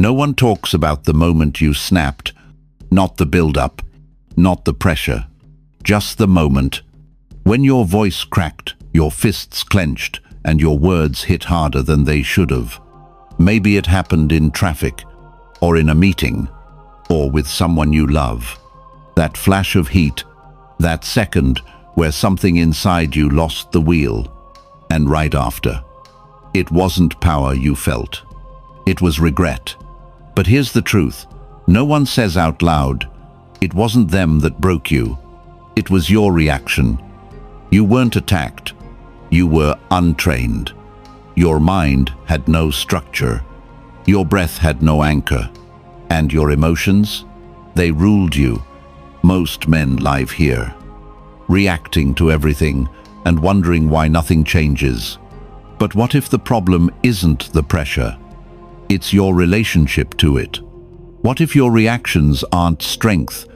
No one talks about the moment you snapped, not the build-up, not the pressure, just the moment. When your voice cracked, your fists clenched, and your words hit harder than they should have. Maybe it happened in traffic, or in a meeting, or with someone you love. That flash of heat, that second where something inside you lost the wheel. And right after, it wasn't power you felt. It was regret. But here's the truth. No one says out loud, it wasn't them that broke you. It was your reaction. You weren't attacked. You were untrained. Your mind had no structure. Your breath had no anchor. And your emotions? They ruled you. Most men live here, reacting to everything and wondering why nothing changes. But what if the problem isn't the pressure? It's your relationship to it. What if your reactions aren't strength?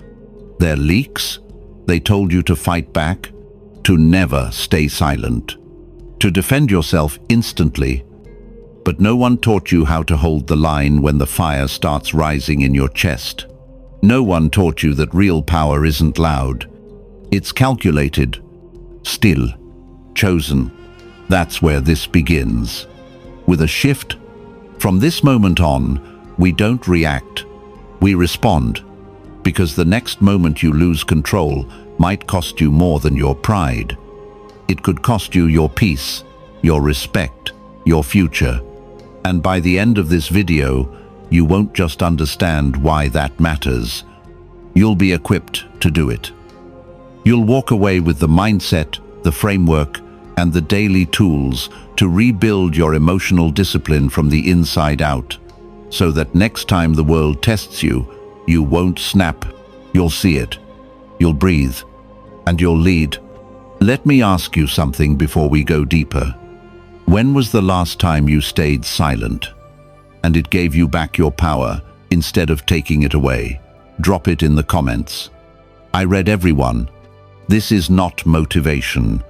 They're leaks? They told you to fight back, to never stay silent, to defend yourself instantly. But no one taught you how to hold the line when the fire starts rising in your chest. No one taught you that real power isn't loud. It's calculated, still, chosen. That's where this begins. With a shift, from this moment on, we don't react, we respond. Because the next moment you lose control might cost you more than your pride. It could cost you your peace, your respect, your future. And by the end of this video, you won't just understand why that matters. You'll be equipped to do it. You'll walk away with the mindset, the framework, and the daily tools to rebuild your emotional discipline from the inside out, so that next time the world tests you, you won't snap. You'll see it. You'll breathe. And you'll lead. Let me ask you something before we go deeper. When was the last time you stayed silent, and it gave you back your power instead of taking it away? Drop it in the comments. I read every one. This is not motivation.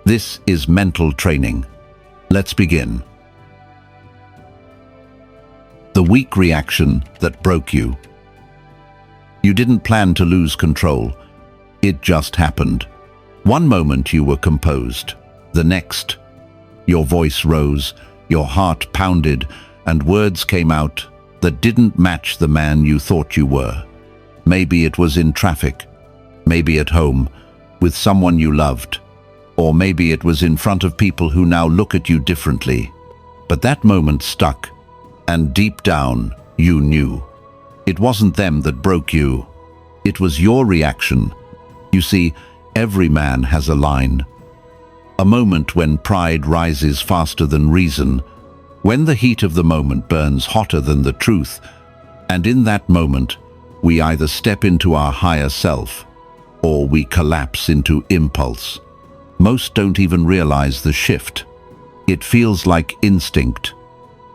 This is mental training. Let's begin. The weak reaction that broke you. You didn't plan to lose control. It just happened. One moment you were composed. The next, your voice rose, your heart pounded, and words came out that didn't match the man you thought you were. Maybe it was in traffic, maybe at home, with someone you loved, or maybe it was in front of people who now look at you differently. But that moment stuck, and deep down, you knew. It wasn't them that broke you. It was your reaction. You see, every man has a line. A moment when pride rises faster than reason, when the heat of the moment burns hotter than the truth, and in that moment, we either step into our higher self, or we collapse into impulse. Most don't even realize the shift. It feels like instinct,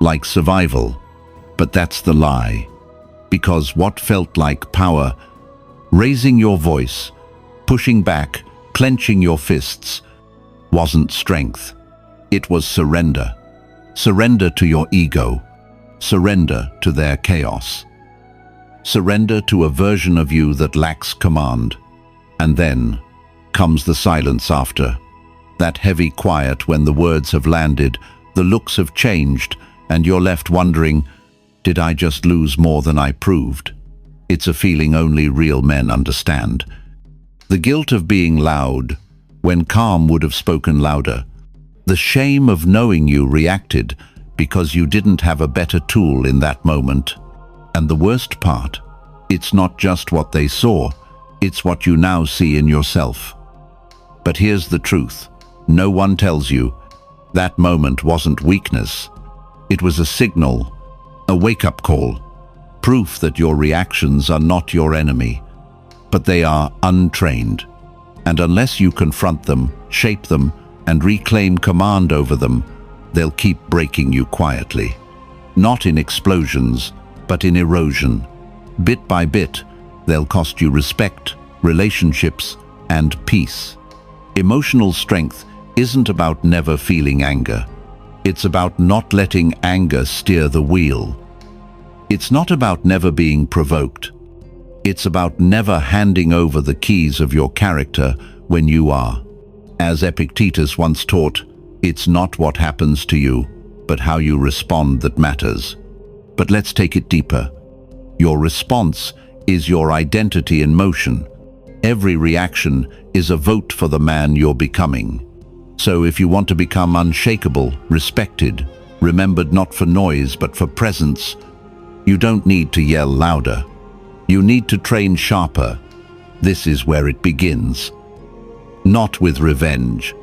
like survival, but that's the lie. Because what felt like power, raising your voice, pushing back, clenching your fists, wasn't strength. It was surrender. Surrender to your ego. Surrender to their chaos. Surrender to a version of you that lacks command. And then comes the silence after. That heavy quiet when the words have landed, the looks have changed, and you're left wondering, did I just lose more than I proved? It's a feeling only real men understand. The guilt of being loud, when calm would have spoken louder. The shame of knowing you reacted because you didn't have a better tool in that moment. And the worst part, it's not just what they saw, it's what you now see in yourself. But here's the truth. No one tells you that moment wasn't weakness. It was a signal, a wake-up call, proof that your reactions are not your enemy, but they are untrained. And unless you confront them, shape them, and reclaim command over them, they'll keep breaking you quietly. Not in explosions, but in erosion. Bit by bit, they'll cost you respect, relationships, and peace. Emotional strength isn't about never feeling anger. It's about not letting anger steer the wheel. It's not about never being provoked. It's about never handing over the keys of your character when you are. As Epictetus once taught, it's not what happens to you, but how you respond that matters. But let's take it deeper. Your response is your identity in motion. Every reaction is a vote for the man you're becoming. So if you want to become unshakable, respected, remembered not for noise but for presence, you don't need to yell louder. You need to train sharper. This is where it begins. Not with revenge,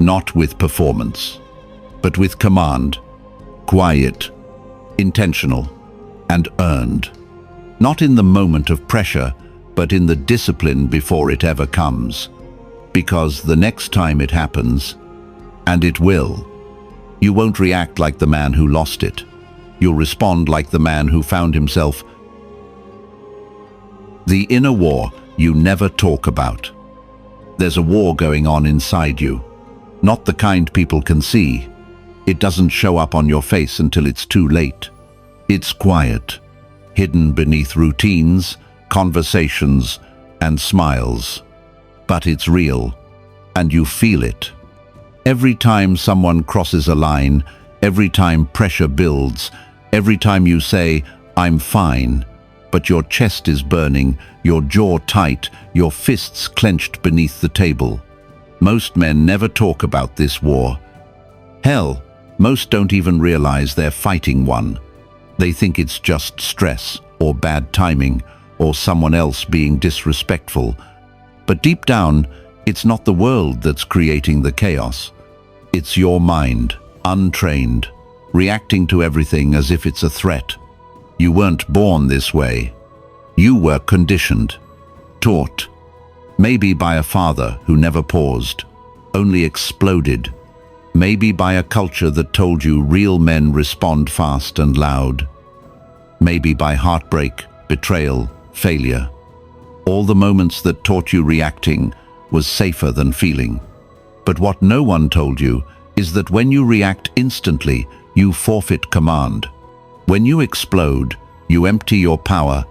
not with performance, but with command, quiet, intentional, and earned. Not in the moment of pressure, but in the discipline before it ever comes. Because the next time it happens, and it will, you won't react like the man who lost it. You'll respond like the man who found himself. The inner war you never talk about. There's a war going on inside you. Not the kind people can see. It doesn't show up on your face until it's too late. It's quiet, hidden beneath routines, conversations, and smiles. But it's real, and you feel it. Every time someone crosses a line, every time pressure builds, every time you say, "I'm fine," but your chest is burning, your jaw tight, your fists clenched beneath the table. Most men never talk about this war. Hell, most don't even realize they're fighting one. They think it's just stress, or bad timing, or someone else being disrespectful. But deep down, it's not the world that's creating the chaos. It's your mind, untrained, reacting to everything as if it's a threat. You weren't born this way. You were conditioned, taught, maybe by a father who never paused, only exploded, maybe by a culture that told you real men respond fast and loud, maybe by heartbreak, betrayal, failure. All the moments that taught you reacting was safer than feeling. But what no one told you is that when you react instantly, you forfeit command. When you explode, you empty your power,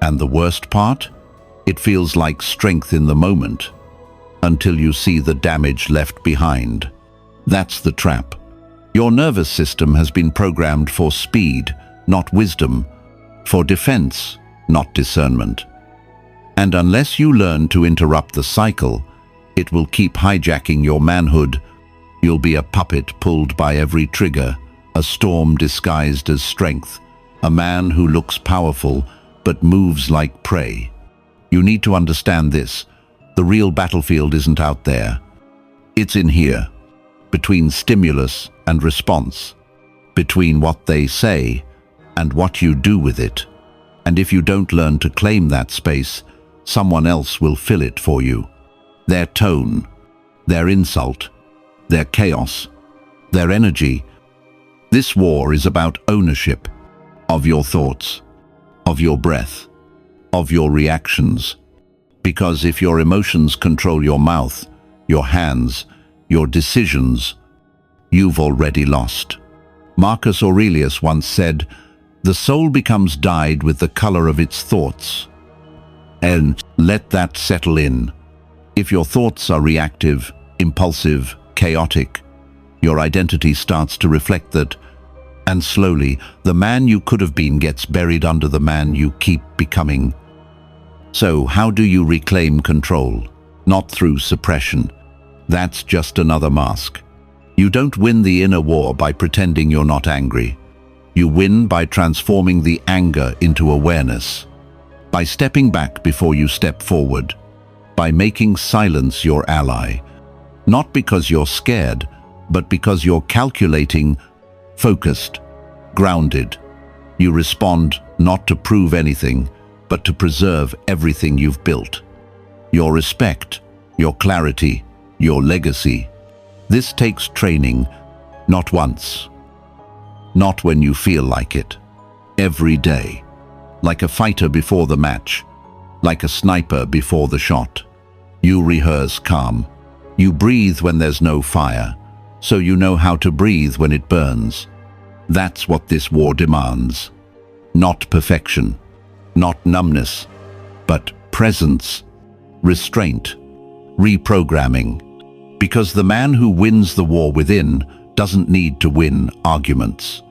and the worst part? It feels like strength in the moment, until you see the damage left behind. That's the trap. Your nervous system has been programmed for speed, not wisdom, for defense, not discernment. And unless you learn to interrupt the cycle, it will keep hijacking your manhood. You'll be a puppet pulled by every trigger, a storm disguised as strength, a man who looks powerful but moves like prey. You need to understand this. The real battlefield isn't out there. It's in here, between stimulus and response, between what they say and what you do with it. And if you don't learn to claim that space, someone else will fill it for you. Their tone, their insult, their chaos, their energy. This war is about ownership of your thoughts, of your breath, of your reactions. Because if your emotions control your mouth, your hands, your decisions, you've already lost. Marcus Aurelius once said, "The soul becomes dyed with the color of its thoughts." And let that settle in. If your thoughts are reactive, impulsive, chaotic, your identity starts to reflect that, and slowly, the man you could have been gets buried under the man you keep becoming. So how do you reclaim control? Not through suppression. That's just another mask. You don't win the inner war by pretending you're not angry. You win by transforming the anger into awareness, by stepping back before you step forward, by making silence your ally, not because you're scared, but because you're calculating, focused, grounded. You respond not to prove anything, but to preserve everything you've built. Your respect, your clarity, your legacy. This takes training, not once, not when you feel like it. Every day, like a fighter before the match, like a sniper before the shot. You rehearse calm. You breathe when there's no fire, so you know how to breathe when it burns. That's what this war demands. Not perfection, not numbness, but presence, restraint, reprogramming. Because the man who wins the war within doesn't need to win arguments.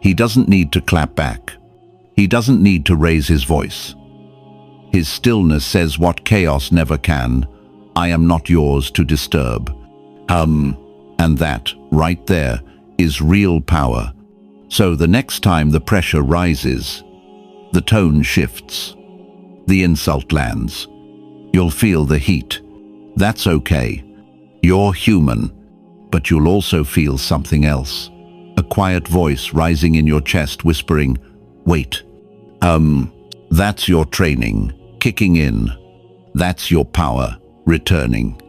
He doesn't need to clap back. He doesn't need to raise his voice. His stillness says what chaos never can: I am not yours to disturb. And that, right there, is real power. So the next time the pressure rises, the tone shifts, the insult lands, you'll feel the heat. That's okay. You're human, but you'll also feel something else. A quiet voice rising in your chest whispering, wait. That's your training, kicking in. That's your power, returning.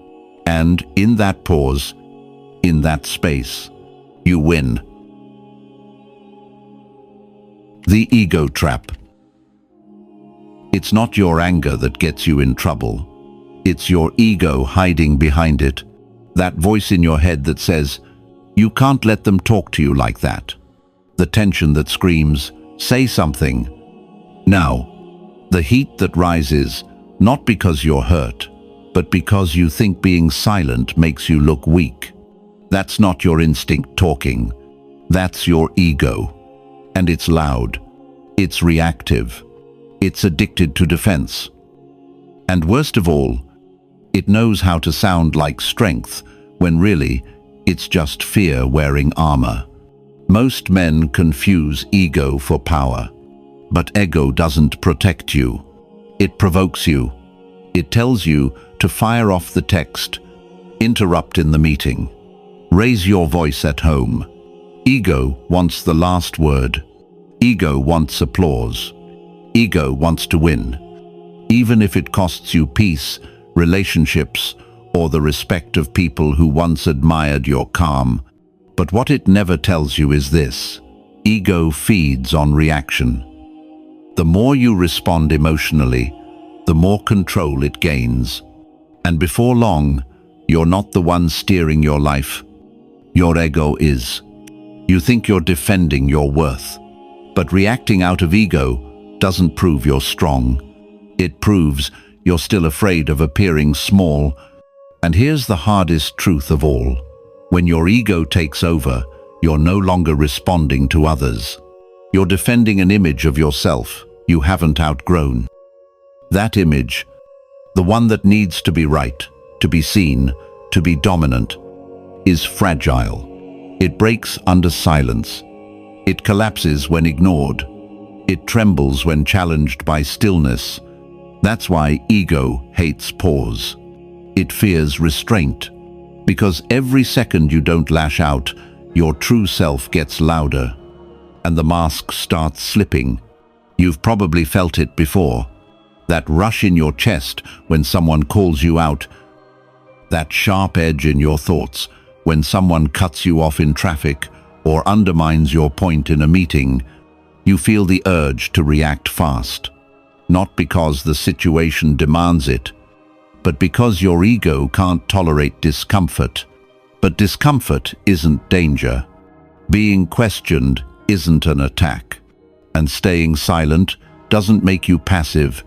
And in that pause, in that space, you win. The ego trap. It's not your anger that gets you in trouble. It's your ego hiding behind it. That voice in your head that says, you can't let them talk to you like that. The tension that screams, say something. Now, the heat that rises, not because you're hurt, but because you think being silent makes you look weak. That's not your instinct talking. That's your ego. And it's loud. It's reactive. It's addicted to defense. And worst of all, it knows how to sound like strength when really it's just fear wearing armor. Most men confuse ego for power. But ego doesn't protect you. It provokes you. It tells you to fire off the text, interrupt in the meeting, raise your voice at home. Ego wants the last word. Ego wants applause. Ego wants to win, even if it costs you peace, relationships, or the respect of people who once admired your calm. But what it never tells you is this: ego feeds on reaction. The more you respond emotionally, the more control it gains. And before long, you're not the one steering your life. Your ego is. You think you're defending your worth. But reacting out of ego doesn't prove you're strong. It proves you're still afraid of appearing small. And here's the hardest truth of all. When your ego takes over, you're no longer responding to others. You're defending an image of yourself you haven't outgrown. That image, the one that needs to be right, to be seen, to be dominant, is fragile. It breaks under silence. It collapses when ignored. It trembles when challenged by stillness. That's why ego hates pause. It fears restraint. Because every second you don't lash out, your true self gets louder. And the mask starts slipping. You've probably felt it before. That rush in your chest when someone calls you out. That sharp edge in your thoughts when someone cuts you off in traffic or undermines your point in a meeting. You feel the urge to react fast. Not because the situation demands it, but because your ego can't tolerate discomfort. But discomfort isn't danger. Being questioned isn't an attack. And staying silent doesn't make you passive.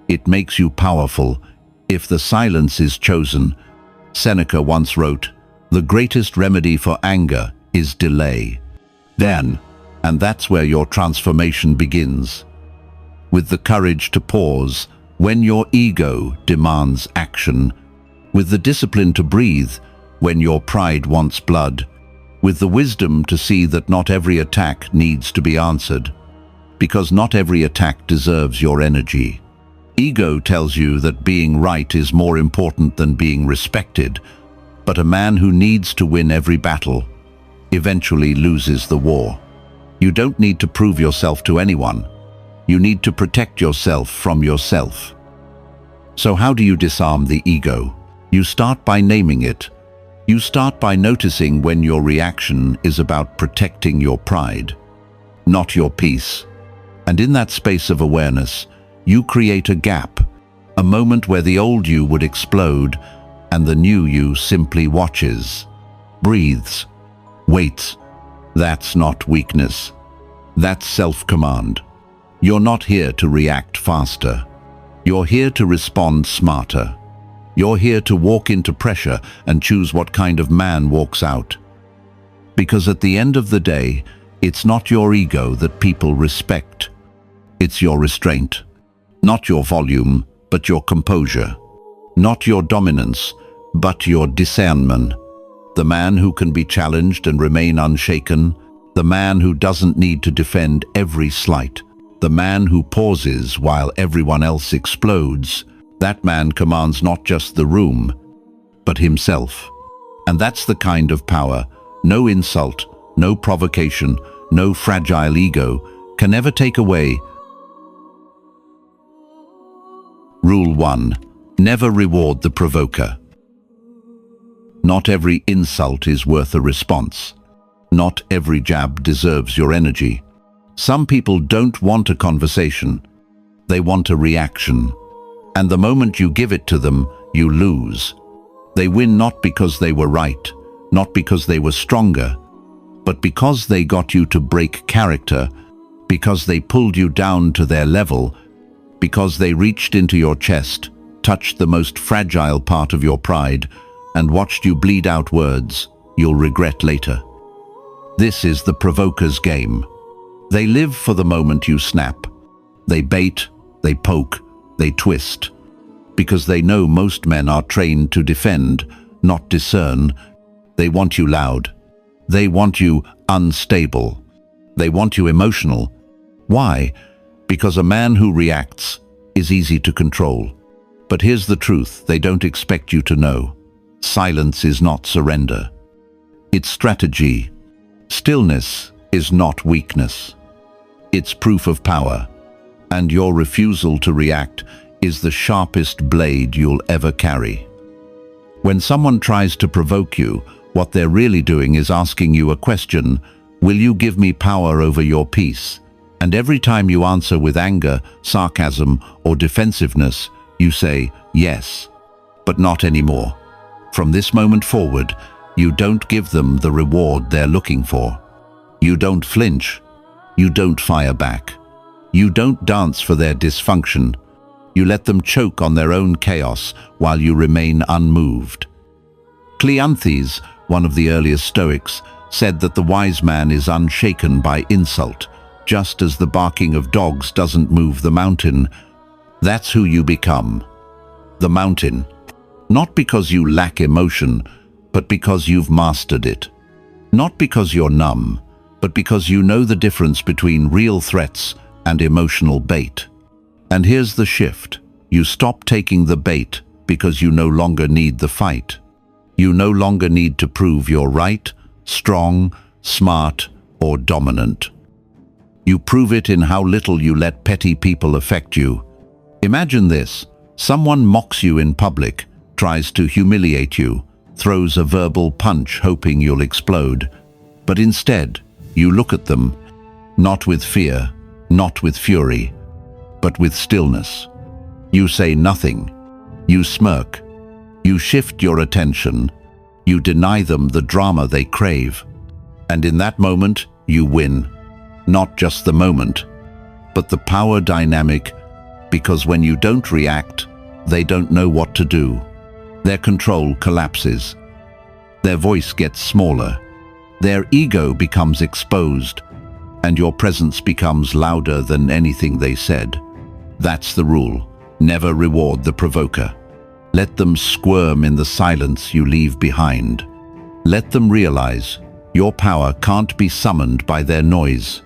It makes you powerful if the silence is chosen. Seneca once wrote, "The greatest remedy for anger is delay." And that's where your transformation begins. With the courage to pause when your ego demands action. With the discipline to breathe when your pride wants blood. With the wisdom to see that not every attack needs to be answered. Because not every attack deserves your energy. Ego tells you that being right is more important than being respected, but a man who needs to win every battle eventually loses the war. You don't need to prove yourself to anyone. You need to protect yourself from yourself. So how do you disarm the ego? You start by naming it. You start by noticing when your reaction is about protecting your pride, not your peace. And in that space of awareness, you create a gap, a moment where the old you would explode and the new you simply watches, breathes, waits. That's not weakness. That's self-command. You're not here to react faster. You're here to respond smarter. You're here to walk into pressure and choose what kind of man walks out. Because at the end of the day, it's not your ego that people respect. It's your restraint. Not your volume, but your composure. Not your dominance, but your discernment. The man who can be challenged and remain unshaken. The man who doesn't need to defend every slight. The man who pauses while everyone else explodes. That man commands not just the room, but himself. And that's the kind of power no insult, no provocation, no fragile ego can ever take away. Rule 1. Never reward the provoker. Not every insult is worth a response. Not every jab deserves your energy. Some people don't want a conversation. They want a reaction. And the moment you give it to them, you lose. They win not because they were right, not because they were stronger, but because they got you to break character, because they pulled you down to their level, because they reached into your chest, touched the most fragile part of your pride, and watched you bleed out words you'll regret later. This is the provoker's game. They live for the moment you snap. They bait, they poke, they twist, because they know most men are trained to defend, not discern. They want you loud. They want you unstable. They want you emotional. Why? Because a man who reacts is easy to control. But here's the truth they don't expect you to know. Silence is not surrender. It's strategy. Stillness is not weakness. It's proof of power. And your refusal to react is the sharpest blade you'll ever carry. When someone tries to provoke you, what they're really doing is asking you a question: will you give me power over your peace? And every time you answer with anger, sarcasm, or defensiveness, you say, yes, but not anymore. From this moment forward, you don't give them the reward they're looking for. You don't flinch. You don't fire back. You don't dance for their dysfunction. You let them choke on their own chaos while you remain unmoved. Cleanthes, one of the earliest Stoics, said that the wise man is unshaken by insult, just as the barking of dogs doesn't move the mountain. That's who you become. The mountain. Not because you lack emotion, but because you've mastered it. Not because you're numb, but because you know the difference between real threats and emotional bait. And here's the shift. You stop taking the bait because you no longer need the fight. You no longer need to prove you're right, strong, smart, or dominant. You prove it in how little you let petty people affect you. Imagine this. Someone mocks you in public, tries to humiliate you, throws a verbal punch hoping you'll explode. But instead, you look at them, not with fear, not with fury, but with stillness. You say nothing. You smirk. You shift your attention. You deny them the drama they crave. And in that moment, you win. Not just the moment, but the power dynamic, because when you don't react, they don't know what to do. Their control collapses. Their voice gets smaller. Their ego becomes exposed, and your presence becomes louder than anything they said. That's the rule. Never reward the provoker. Let them squirm in the silence you leave behind. Let them realize your power can't be summoned by their noise.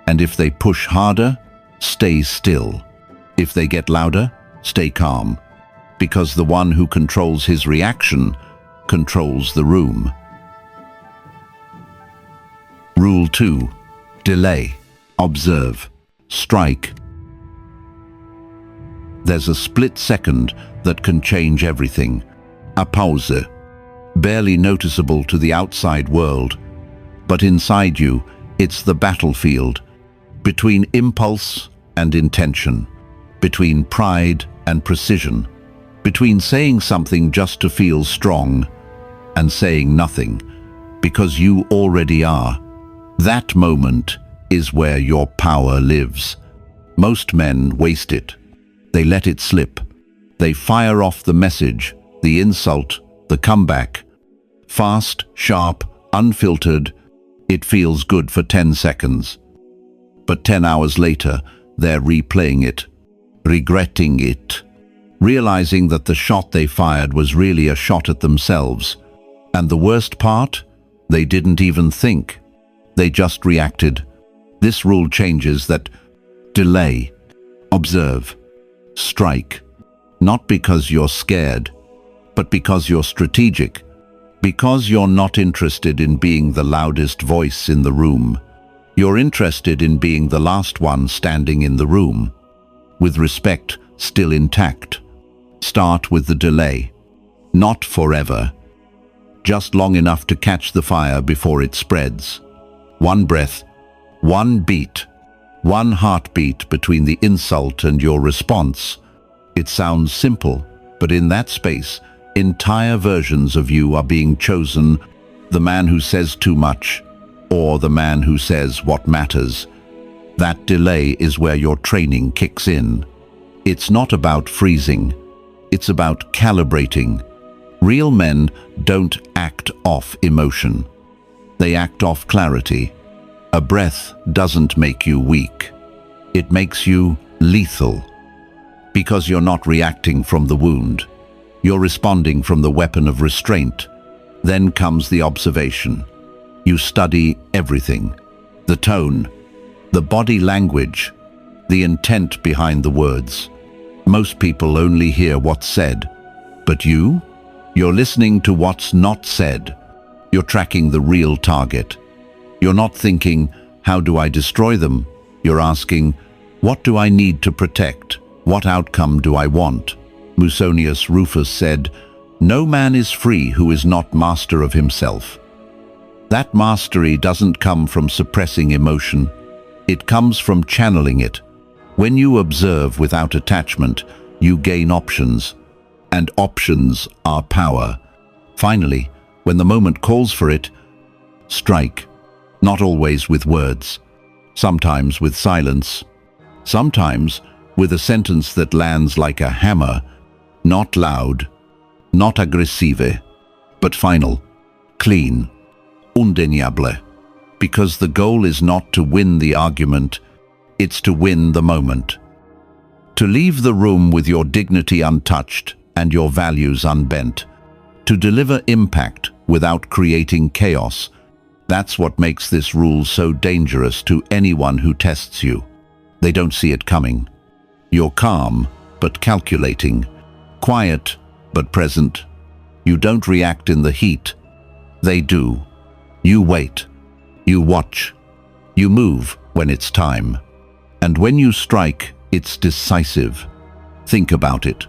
And if they push harder, stay still. If they get louder, stay calm. Because the one who controls his reaction controls the room. Rule 2. Delay. Observe. Strike. There's a split second that can change everything. A pause. Barely noticeable to the outside world, but inside you, it's the battlefield. Between impulse and intention. Between pride and precision. Between saying something just to feel strong and saying nothing because you already are. That moment is where your power lives. Most men waste it. They let it slip. They fire off the message, the insult, the comeback. Fast, sharp, unfiltered. It feels good for 10 seconds. But 10 hours later, they're replaying it, regretting it, realizing that the shot they fired was really a shot at themselves. And the worst part? They didn't even think. They just reacted. This rule changes that. Delay. Observe. Strike. Not because you're scared, but because you're strategic. Because you're not interested in being the loudest voice in the room. You're interested in being the last one standing in the room, with respect still intact. Start with the delay. Not forever. Just long enough to catch the fire before it spreads. One breath, one beat, one heartbeat between the insult and your response. It sounds simple, but in that space, entire versions of you are being chosen. The man who says too much, or the man who says what matters. That delay is where your training kicks in. It's not about freezing. It's about calibrating. Real men don't act off emotion. They act off clarity. A breath doesn't make you weak. It makes you lethal. Because you're not reacting from the wound. You're responding from the weapon of restraint. Then comes the observation. You study everything. The tone, the body language, the intent behind the words. Most people only hear what's said. But you're listening to what's not said. You're tracking the real target. You're not thinking, how do I destroy them? You're asking, what do I need to protect? What outcome do I want? Musonius Rufus said, no man is free who is not master of himself. That mastery doesn't come from suppressing emotion. It comes from channeling it. When you observe without attachment, you gain options. And options are power. Finally, when the moment calls for it, strike. Not always with words. Sometimes with silence. Sometimes with a sentence that lands like a hammer. Not loud, not aggressive, but final, clean, indéniable. Because the goal is not to win the argument, it's to win the moment. To leave the room with your dignity untouched and your values unbent. To deliver impact without creating chaos. That's what makes this rule so dangerous to anyone who tests you. They don't see it coming. You're calm, but calculating. Quiet, but present. You don't react in the heat. They do. You wait. You watch. You move when it's time. And when you strike, it's decisive. Think about it.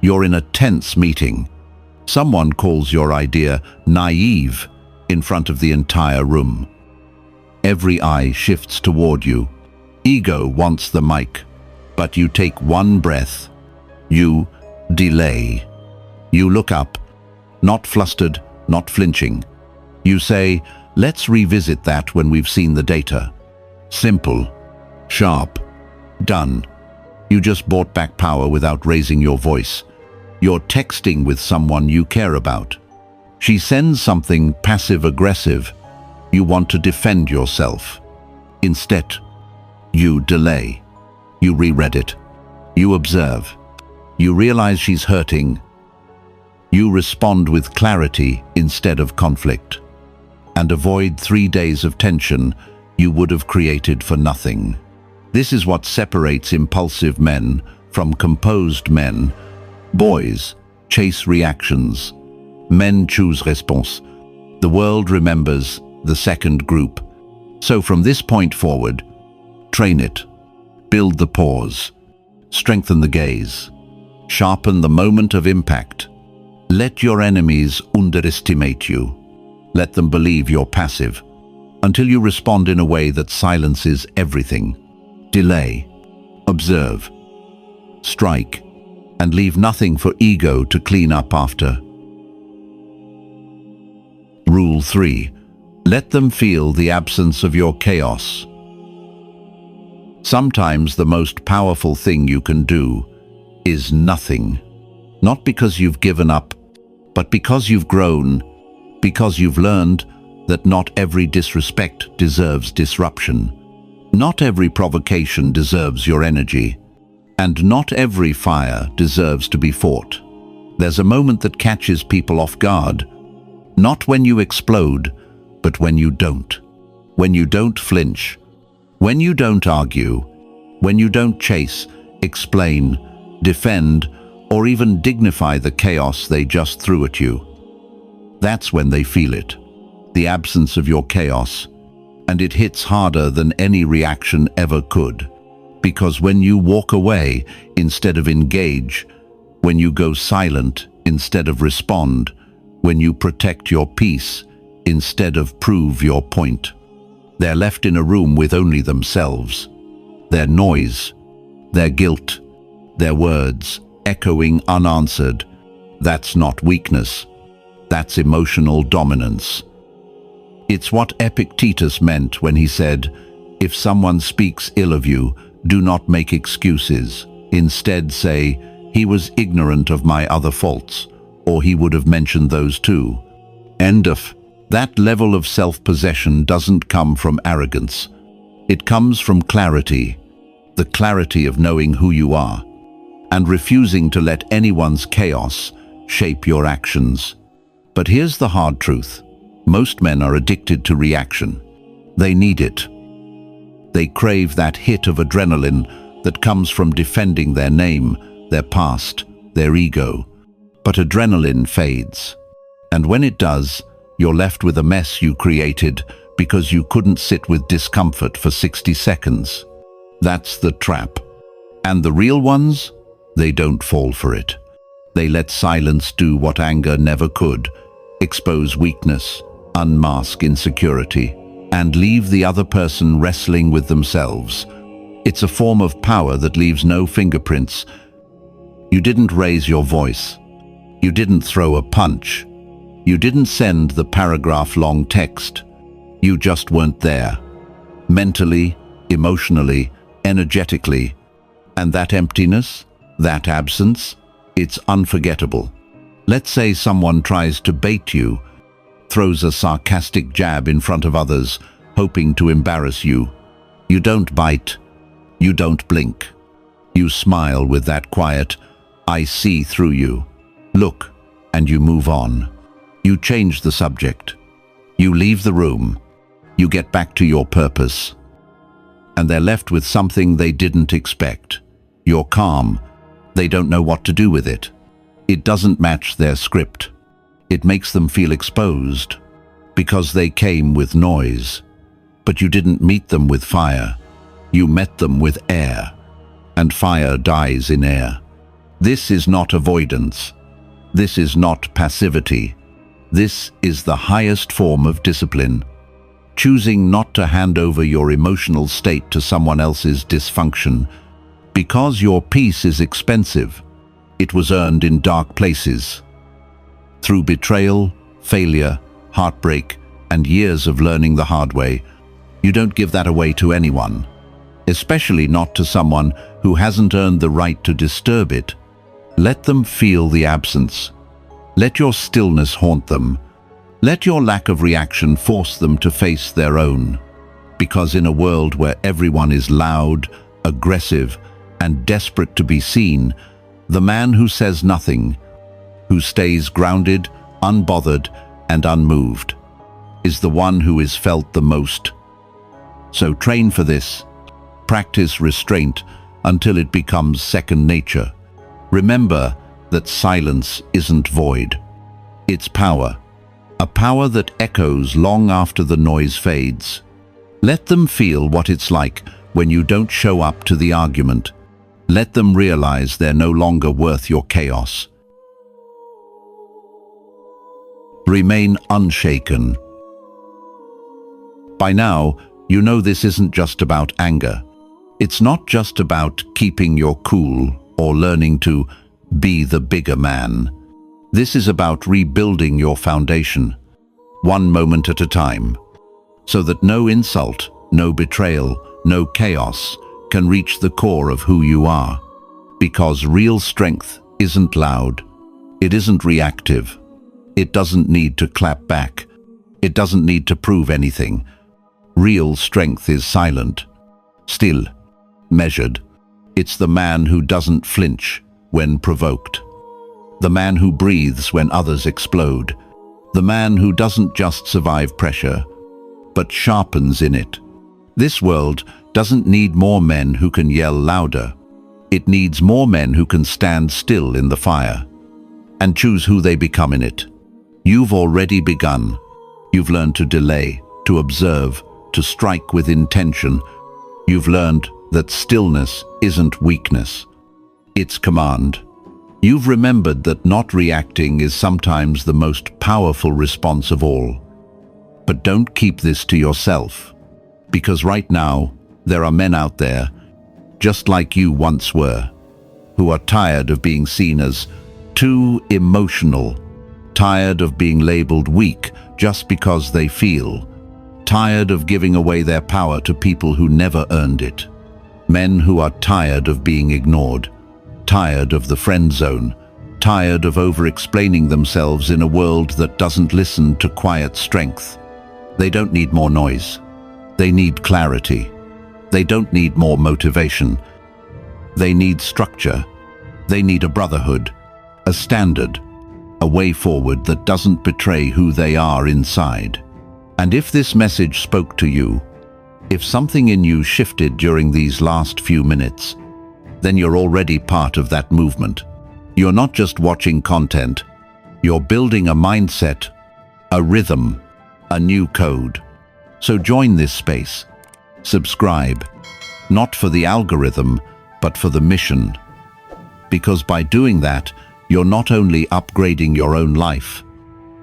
You're in a tense meeting. Someone calls your idea naive in front of the entire room. Every eye shifts toward you. Ego wants the mic, but you take one breath. You delay. You look up, not flustered, not flinching. You say, let's revisit that when we've seen the data. Simple, sharp, done. You just bought back power without raising your voice. You're texting with someone you care about. She sends something passive-aggressive. You want to defend yourself. Instead, you delay. You reread it. You observe. You realize she's hurting. You respond with clarity instead of conflict. And avoid 3 days of tension you would have created for nothing. This is what separates impulsive men from composed men. Boys chase reactions. Men choose response. The world remembers the second group. So from this point forward, train it. Build the pause. Strengthen the gaze. Sharpen the moment of impact. Let your enemies underestimate you. Let them believe you're passive, until you respond in a way that silences everything. Delay. Observe. Strike. And leave nothing for ego to clean up after. Rule 3. Let them feel the absence of your chaos. Sometimes the most powerful thing you can do is nothing. Not because you've given up, but because you've grown, because you've learned that not every disrespect deserves disruption. Not every provocation deserves your energy, and not every fire deserves to be fought. There's a moment that catches people off guard, not when you explode, but when you don't. When you don't flinch, when you don't argue, when you don't chase, explain, defend, or even dignify the chaos they just threw at you. That's when they feel it, the absence of your chaos, and it hits harder than any reaction ever could. Because when you walk away instead of engage, when you go silent instead of respond, when you protect your peace instead of prove your point, they're left in a room with only themselves, their noise, their guilt, their words echoing unanswered. That's not weakness, that's emotional dominance. It's what Epictetus meant when he said, "If someone speaks ill of you, do not make excuses. Instead say, 'He was ignorant of my other faults,' or 'he would have mentioned those too." End of. That level of self-possession doesn't come from arrogance. It comes from clarity, the clarity of knowing who you are, and refusing to let anyone's chaos shape your actions. But here's the hard truth. Most men are addicted to reaction. They need it. They crave that hit of adrenaline that comes from defending their name, their past, their ego. But adrenaline fades. And when it does, you're left with a mess you created because you couldn't sit with discomfort for 60 seconds. That's the trap. And the real ones, they don't fall for it. They let silence do what anger never could, expose weakness, unmask insecurity, and leave the other person wrestling with themselves. It's a form of power that leaves no fingerprints. You didn't raise your voice. You didn't throw a punch. You didn't send the paragraph-long text. You just weren't there. Mentally, emotionally, energetically. And that emptiness, that absence, it's unforgettable. Let's say someone tries to bait you, throws a sarcastic jab in front of others, hoping to embarrass you. You don't bite. You don't blink. You smile with that quiet, "I see through you" look, and you move on. You change the subject. You leave the room. You get back to your purpose. And they're left with something they didn't expect. You're calm. They don't know what to do with it. It doesn't match their script. It makes them feel exposed because they came with noise. But you didn't meet them with fire. You met them with air. And fire dies in air. This is not avoidance. This is not passivity. This is the highest form of discipline. Choosing not to hand over your emotional state to someone else's dysfunction. Because your peace is expensive. It was earned in dark places. Through betrayal, failure, heartbreak, and years of learning the hard way, you don't give that away to anyone. Especially not to someone who hasn't earned the right to disturb it. Let them feel the absence. Let your stillness haunt them. Let your lack of reaction force them to face their own. Because in a world where everyone is loud, aggressive, and desperate to be seen, the man who says nothing, who stays grounded, unbothered, and unmoved, is the one who is felt the most. So train for this. Practice restraint until it becomes second nature. Remember that silence isn't void. It's power. A power that echoes long after the noise fades. Let them feel what it's like when you don't show up to the argument. Let them realize they're no longer worth your chaos. Remain unshaken. By now, you know this isn't just about anger. It's not just about keeping your cool or learning to be the bigger man. This is about rebuilding your foundation, one moment at a time, so that no insult, no betrayal, no chaos can reach the core of who you are. Because real strength isn't loud. It isn't reactive. It doesn't need to clap back. It doesn't need to prove anything. Real strength is silent, still, measured. It's the man who doesn't flinch when provoked. The man who breathes when others explode. The man who doesn't just survive pressure, but sharpens in it. This world doesn't need more men who can yell louder. It needs more men who can stand still in the fire and choose who they become in it. You've already begun. You've learned to delay, to observe, to strike with intention. You've learned that stillness isn't weakness. It's command. You've remembered that not reacting is sometimes the most powerful response of all. But don't keep this to yourself, because right now there are men out there, just like you once were, who are tired of being seen as too emotional, tired of being labeled weak just because they feel, tired of giving away their power to people who never earned it. Men who are tired of being ignored, tired of the friend zone, tired of over-explaining themselves in a world that doesn't listen to quiet strength. They don't need more noise. They need clarity. They don't need more motivation. They need structure. They need a brotherhood, a standard, a way forward that doesn't betray who they are inside. And if this message spoke to you, if something in you shifted during these last few minutes, then you're already part of that movement. You're not just watching content, you're building a mindset, a rhythm, a new code. So join this space. Subscribe, not for the algorithm, but for the mission. Because by doing that, you're not only upgrading your own life,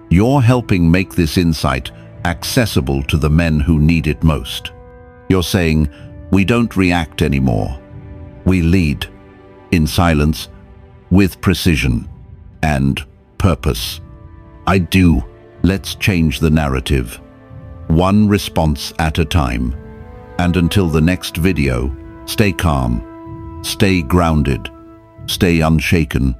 you're helping make this insight accessible to the men who need it most. You're saying, we don't react anymore. We lead, in silence, with precision and purpose. I do. Let's change the narrative, one response at a time. And until the next video, stay calm, stay grounded, stay unshaken.